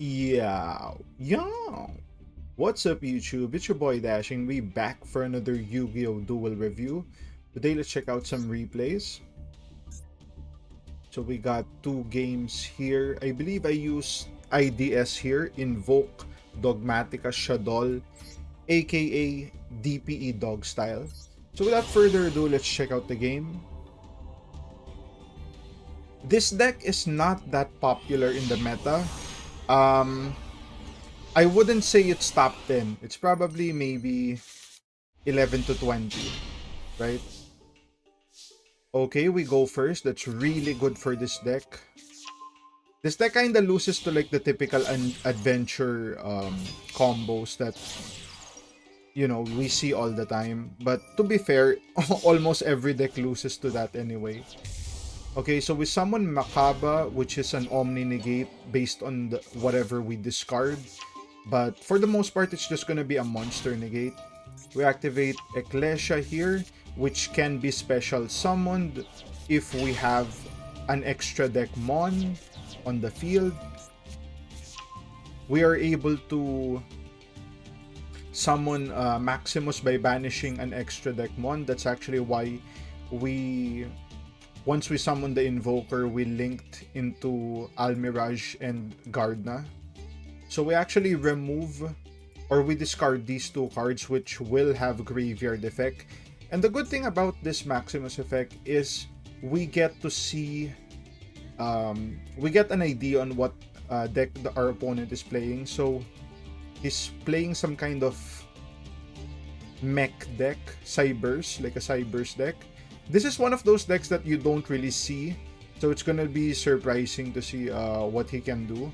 Yeah. What's up, YouTube? It's your boy Dashing. We back for another Yu-Gi-Oh! Duel review. Today, let's check out some replays. So we got two games here. I believe I used IDS here, Invoked Dogmatika Shadow, aka DPE Dog Style. So without further ado, let's check out the game. This deck is not that popular in the meta. I wouldn't say it's top 10. It's probably maybe 11 to 20, right? Okay, we go first. That's really good for this deck. This deck kinda loses to like the typical adventure combos that, you know, we see all the time. But to be fair, almost every deck loses to that anyway. Okay, so we summon Makaba, which is an Omni Negate based on whatever we discard. But for the most part, it's just gonna be a monster negate. We activate Ecclesia here, which can be special summoned if we have an extra deck Mon on the field. We are able to summon Maximus by banishing an extra deck Mon. That's actually why once we summon the Invoker, we linked into Almirage and Gardna. So we actually remove or we discard these two cards, which will have graveyard effect. And the good thing about this Maximus effect is we get to see, we get an idea on what deck our opponent is playing. So he's playing some kind of mech deck, Cyberse, like a Cyberse deck. This is one of those decks that you don't really see. So it's gonna be surprising to see what he can do.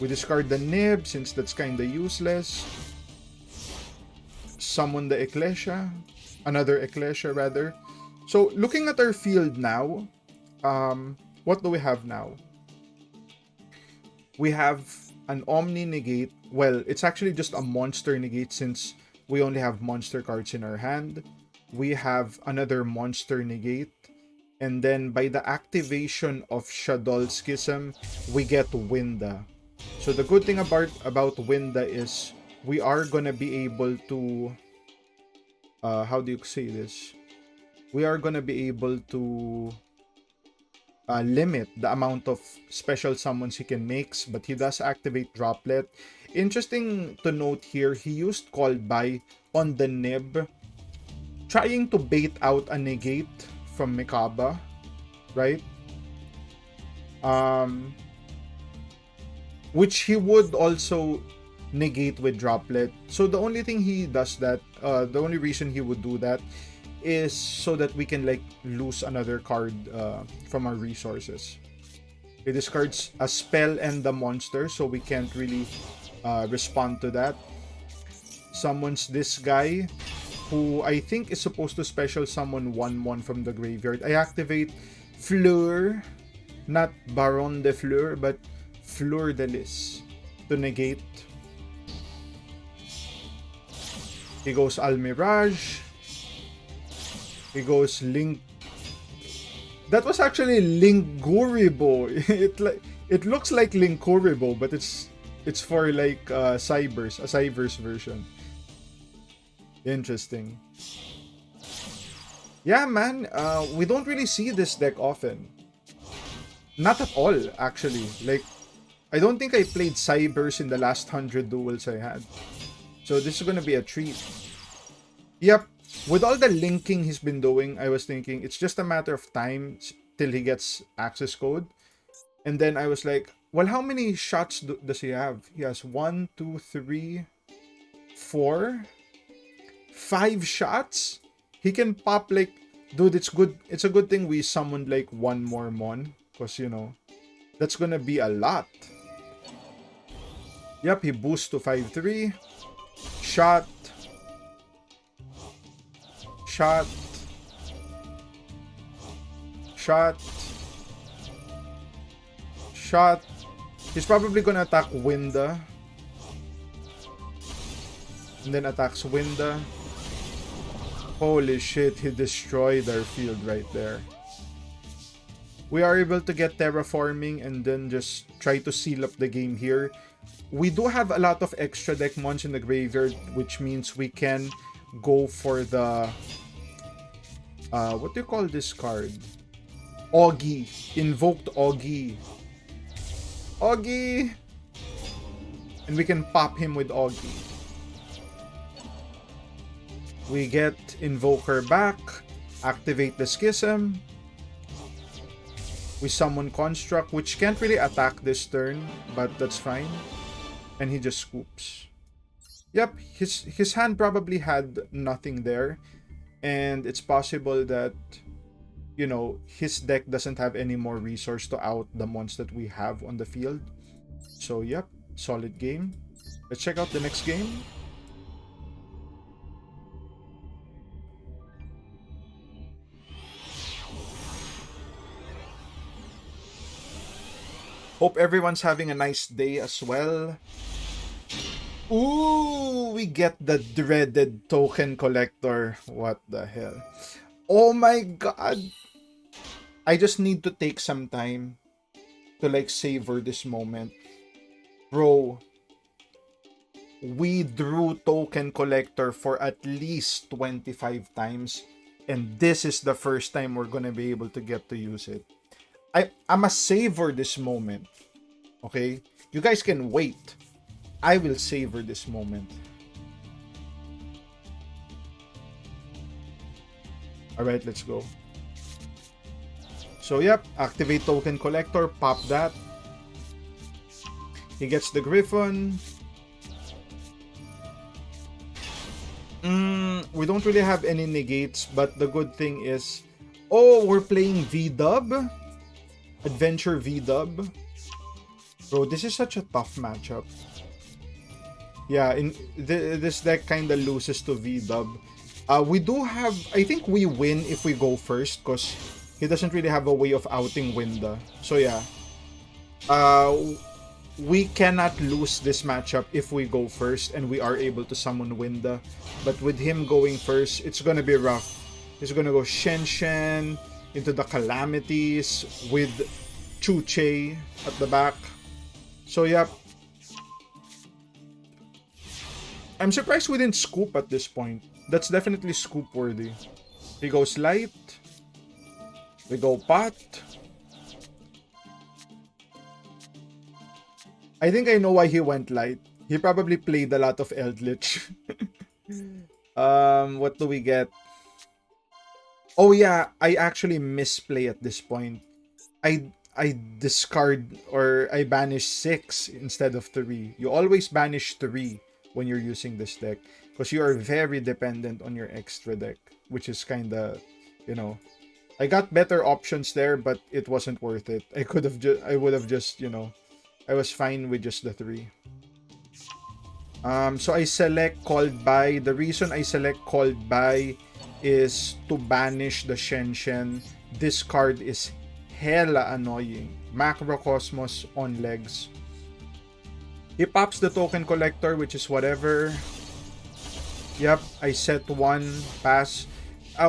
We discard the Nib since that's kinda useless. Summon the Ecclesia. Another Ecclesia rather. So looking at our field now, what do we have now? We have an Omni Negate. Well, it's actually just a monster negate since we only have monster cards in our hand. We have another monster negate. And then by the activation of Shadow Schism, we get Winda. So the good thing about Winda is we are gonna be able to how do you say this? We are gonna be able to limit the amount of special summons he can make, but he does activate Droplet. Interesting to note here, he used Call By on the Nib, trying to bait out a negate from Mikaba, right? Which he would also negate with Droplet. So the only thing he does that, the only reason he would do that is so that we can like lose another card from our resources. He discards a spell and the monster, so we can't really respond to that. Summons this guy, who I think is supposed to special summon 1/1 from the graveyard. I activate Fleur, not Baron de Fleur, but Fleur de Lis to negate. He goes Almirage. He goes Link. That was actually Linguribo. It looks like Linkuribo, but it's for like Cyberse, a Cyberse version. Interesting. Yeah, man. We don't really see this deck often. Not at all, actually. Like, I don't think I played Cyberse in the last 100 duels I had. So this is gonna be a treat. Yep. With all the linking he's been doing, I was thinking it's just a matter of time till he gets access code. And then I was like, well, how many shots does he have? He has 1, 2, 3, 4, 5 shots? He can pop like... Dude, it's good. It's a good thing we summoned like one more Mon. Because, you know, that's gonna be a lot. Yep, he boosts to 5-3. Shot. Shot. Shot. Shot. He's probably gonna attack Winda. And then attacks Winda. Holy shit, he destroyed our field right there. we are able to get terraforming and then just try to seal up the game here. We do have a lot of extra deck mons in the graveyard, which means we can go for the what do you call this card? Augie. Invoked Augie. Augie! And we can pop him with Augie. We get Invoker back, activate the Schism. We summon Construct, which can't really attack this turn, but that's fine. And he just scoops. Yep, his hand probably had nothing there. And it's possible that, you know, his deck doesn't have any more resource to out the mons that we have on the field. So, yep, solid game. Let's check out the next game. Hope everyone's having a nice day as well. Ooh, we get the dreaded token collector. What the hell? Oh my god. I just need to take some time to like savor this moment. Bro, we drew token collector for at least 25 times. And this is the first time we're gonna be able to get to use it. I'ma savor this moment. Okay? You guys can wait. I will savor this moment. Alright, let's go. So, yep. Activate token collector. Pop that. He gets the Griffon. We don't really have any negates, but the good thing is... Oh, we're playing V-Dub? Adventure V-Dub. Bro, this is such a tough matchup. Yeah, this deck kind of loses to V-Dub. We do have... I think we win if we go first because he doesn't really have a way of outing Winda. So yeah. We cannot lose this matchup if we go first and we are able to summon Winda. But with him going first, it's gonna be rough. He's gonna go Shen into the Calamities with Chuche at the back. So, yep. I'm surprised we didn't scoop at this point. That's definitely scoop worthy. He goes light. We go pot. I think I know why he went light. He probably played a lot of Eldritch. What do we get? Oh yeah, I actually misplay at this point. I discard or I banish 6 instead of 3. You always banish 3 when you're using this deck because you are very dependent on your extra deck, which is kind of, you know, I got better options there, but it wasn't worth it. I would have just, you know, I was fine with just the 3. So I select Called By. The reason I select Called By is to banish the Shen. This card is hella annoying. Macrocosmos on legs. He pops the token collector, which is whatever. Yep, I set 1, pass.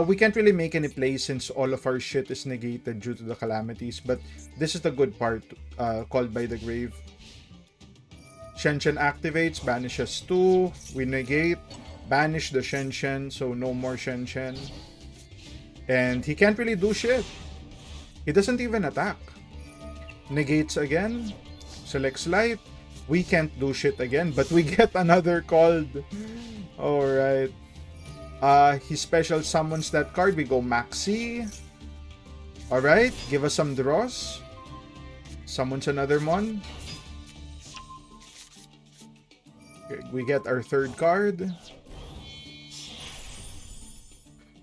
We can't really make any plays since all of our shit is negated due to the calamities, but this is the good part, Called By the Grave. Shen activates, banishes 2, we negate, banish the Shen, so no more Shen. And he can't really do shit. He doesn't even attack. Negates again, selects light, we can't do shit again, but we get another called. Alright. He special summons that card. We go Maxi. Alright, give us some draws. Summons another mon. Okay, we get our third card.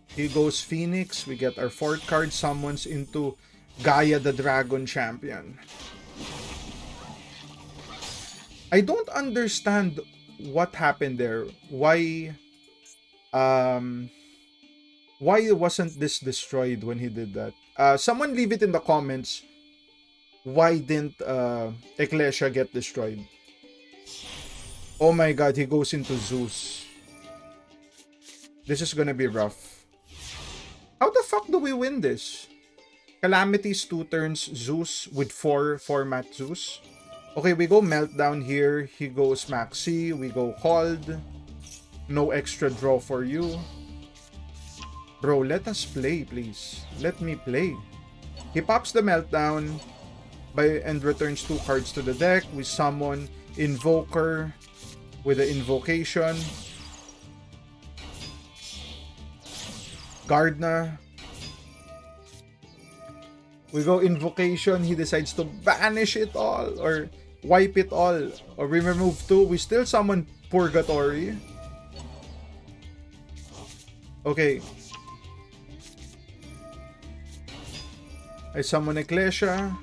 He goes Phoenix. We get our fourth card. Summons into Gaia the Dragon Champion. I don't understand what happened there. Why wasn't this destroyed when he did that? Someone leave it in the comments. Why didn't Ecclesia get destroyed? Oh my god, he goes into Zeus. This is gonna be rough. How the fuck do we win this? Calamity's 2 turns Zeus with 4 format Zeus. Okay, we go Meltdown here. He goes Maxi. We go Hold. No extra draw for you. Bro, let us play, please. Let me play. He pops the Meltdown and returns 2 cards to the deck. We summon Invoker with the Invocation. Gardner. We go Invocation. He decides to banish it all or wipe it all. Or we remove 2. We still summon Purgatory. Okay. I summon Ecclesia.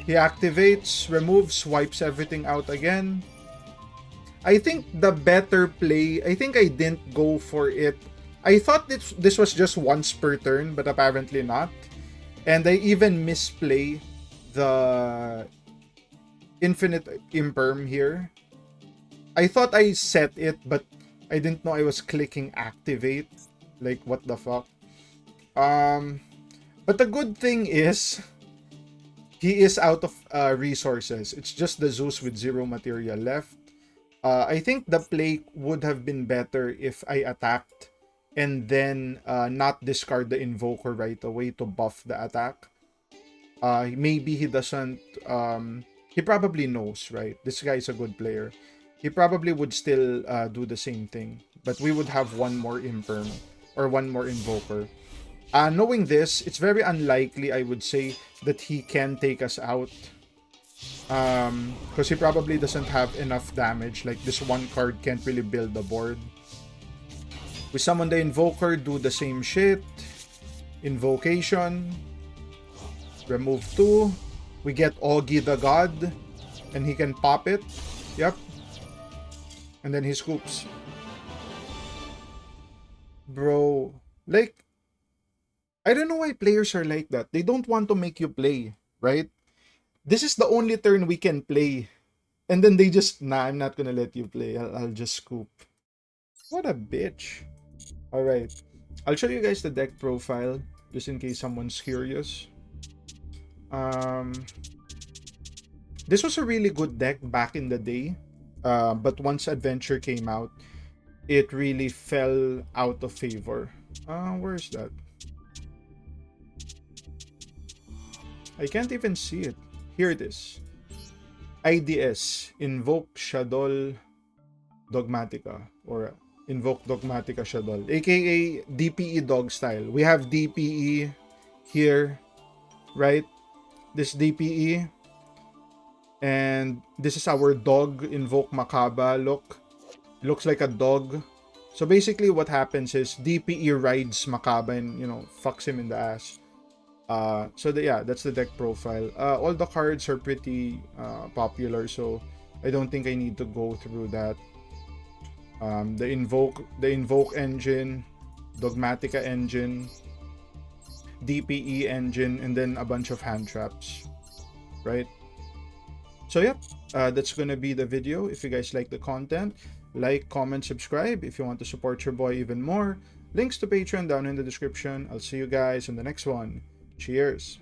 He activates, removes, wipes everything out again. I think the better play, I think I didn't go for it. I thought this was just once per turn, but apparently not. And I even misplay the Infinite Imperm here. I thought I set it, but I didn't know I was clicking activate. Like, what the fuck? But the good thing is, he is out of resources. It's just the Zeus with 0 material left. I think the play would have been better if I attacked and then not discard the Invoker right away to buff the attack. Maybe he doesn't... he probably knows, right? This guy is a good player. He probably would still do the same thing. But we would have one more Imperm or one more Invoker. Knowing this, it's very unlikely, I would say, that he can take us out. Because he probably doesn't have enough damage. Like, this one card can't really build the board. We summon the Invoker, do the same shit. Invocation. Remove 2. We get Augie the God. And he can pop it. Yep. And then he scoops. Bro. Like, I don't know why players are like that. They don't want to make you play, right? This is the only turn we can play. And then they just, nah, I'm not gonna let you play. I'll just scoop. What a bitch. Alright. I'll show you guys the deck profile, just in case someone's curious. This was a really good deck back in the day. But once Adventure came out, it really fell out of favor. Where's that? I can't even see it. Here it is. IDS, Invoked Dogmatika, or Invoked Dogmatika Shadow, aka DPE dog style. We have DPE here, right? This DPE. And this is our dog, Invoke Makaba. Look. Looks like a dog. So basically what happens is DPE rides Makaba and, you know, fucks him in the ass. Yeah, that's the deck profile. All the cards are pretty popular, so I don't think I need to go through that. The Invoke engine, Dogmatika engine, DPE engine, and then a bunch of hand traps, right? So yeah, that's gonna be the video. If you guys like the content, like, comment, subscribe. If you want to support your boy even more, links to Patreon down in the description. I'll see you guys in the next one. Cheers.